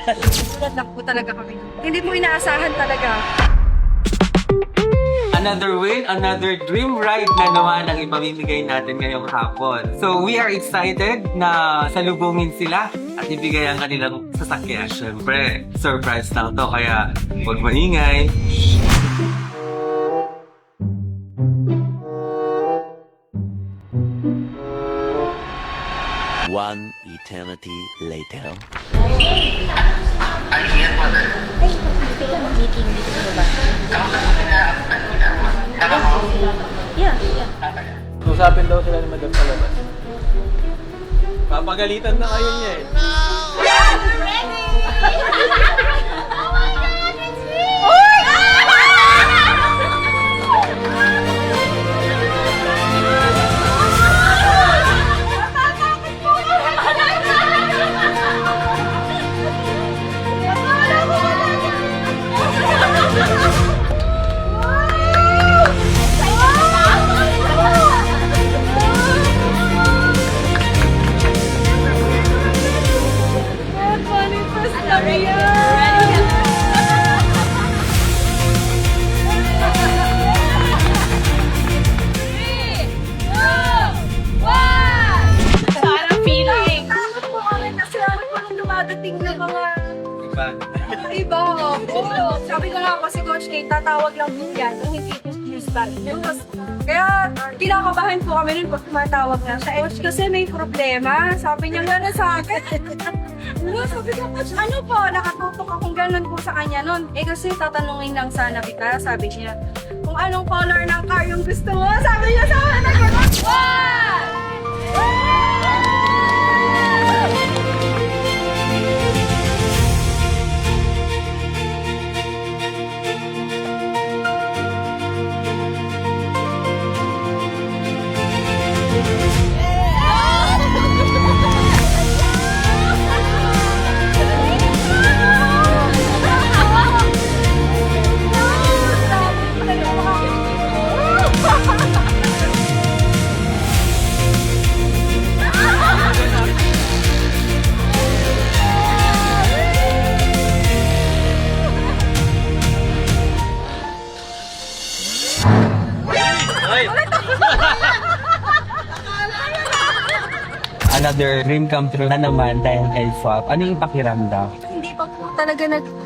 Tulad lang po talaga kami. Hindi po inaasahan talaga. Another win, another dream ride na naman ang ipamimigay natin ngayong hapon. So we are excited na salubungin sila at ibigay ang kanilang sasakyan. Siyempre, surprise lang to kaya huwag maingay. One eternity later. Meeting dito ba? Yeah. Usapin daw sila ni Madam sa labas. Papagalitan na kayo niya eh. Dumadating na mga iba. Oo. Sabi ko nga kasi Coach Kate, tatawag lang po yan kung hindi po news back. Kaya kinakabahan po kami rin pag tumatawag na siya. Coach, kasi may problema. Sabi niya gano'n sa akin. Sabi ko, Coach, ano po? Nakatutok akong gano'n po sa kanya nun. Eh kasi tatanungin lang sana kita. Sabi niya, kung anong color ng car yung gusto mo. Sabi niya sa akin, Another dream come true na naman dahil kay Swap. Ano yung pakiramdam? hindi pa po talaga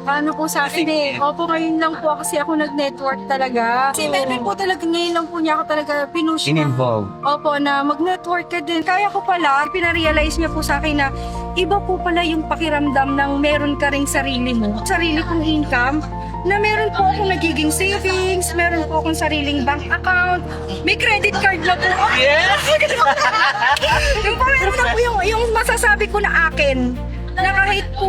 ano po sa akin eh. Opo, ngayon lang po kasi ako nag-network talaga. Kasi meron po talaga, ngayon lang po niya ako talaga pinush na. In-involve. Opo, na mag-network ka din. Kaya ko pala, pinarealize niya po sa akin na iba po pala yung pakiramdam ng meron ka ring sarili mo. Sarili kong income, na meron po akong nagiging savings, meron po akong sariling bank account, may credit card na po. Yes! Yung meron na po yung masasabi ko na akin, na kahit po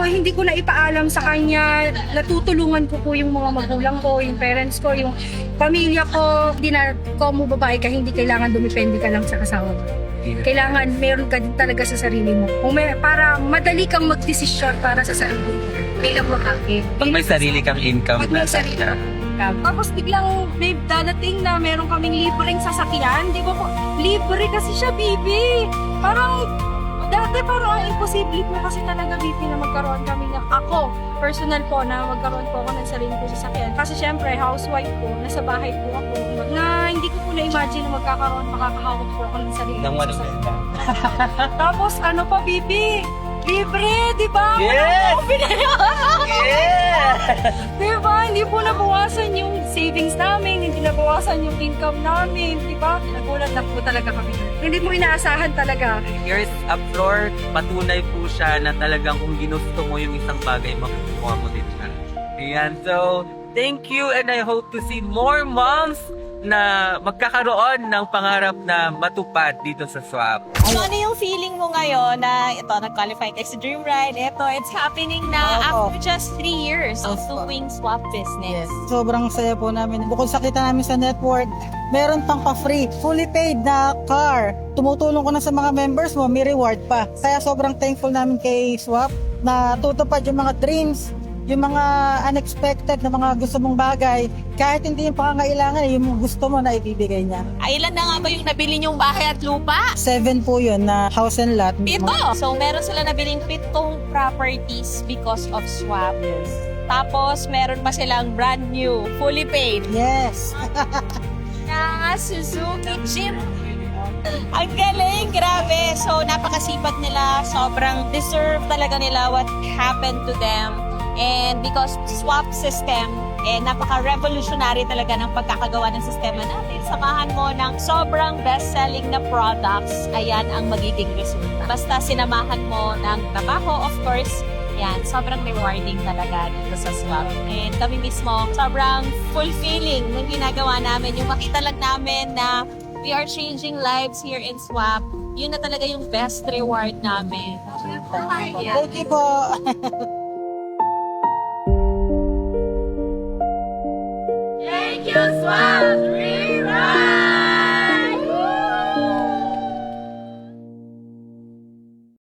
hindi ko na ipaalam sa kanya, natutulungan ko po yung mga magulang ko, yung parents ko, yung pamilya ko. Hindi na ko mo babae ka, hindi kailangan dumipende ka lang sa kasawa mo. Kailangan meron ka din talaga sa sarili mo. Para madali kang magdesisyon para sa sarili mo. Bilang makaki. Pag may sarili kang income Pag may sarili kang income. Tapos biglang may dadating na meron kaming libreng sasakyan. Di ba po? Libre kasi siya, baby. Parang dati parang imposible po kasi talaga, baby, na magkaroon kami ng ako. Personal po na magkaroon po ako ng sarili ko sasakyan. Kasi syempre, housewife po, nasa bahay po ako. Na hindi ko po na-imagine na makakahawak po ako ng sarili ko sasakyan. Tapos ano pa, baby? Libre, di ba? Yes! Yeah! Di ba? Hindi po nabawasan yung savings namin, hindi nabawasan yung income namin, di ba? Nagulat na po talaga kami. Hindi mo inaasahan talaga. Here's a floor, patunay po siya na talagang kung ginusto mo yung isang bagay, makukuha mo din siya. Ayan, so thank you and I hope to see more moms na magkakaroon ng pangarap na matupad dito sa Swap. So, ano yung feeling mo ngayon na ito, nag-qualify ka sa Dream Ride? Ito, it's happening na after just 3 years of doing swap business. Sobrang saya po namin. Bukod sa kita namin sa network, meron pang pa-free, fully paid na car. Tumutulong ko na sa mga members mo, may reward pa. Kaya sobrang thankful namin kay Swap na tutupad yung mga dreams yung mga unexpected na mga gusto mong bagay, kahit hindi yung pangangailangan, yung gusto mo na ibibigay niya. Ilan na nga ba yung nabili niyong bahay at lupa? 7 po yun na house and lot. Pito! So, meron sila nabiling 7 properties because of swap. Yes. Tapos, meron pa silang brand new, fully paid Yes. na Suzuki Jeep. Ang galing, grabe. So, napakasipag nila. Sobrang deserve talaga nila what happened to them. And because swap system, napaka-revolutionary talaga ng pagkakagawa ng sistema natin. Samahan mo ng sobrang best-selling na products, ayan ang magiging resulta. Basta sinamahan mo ng trabaho, of course, yan, sobrang rewarding talaga dito sa swap. And kami mismo, sobrang fulfilling ng ginagawa namin. Yung makita lang namin na we are changing lives here in swap, yun na talaga yung best reward namin. Thank you po. Thank you, swap!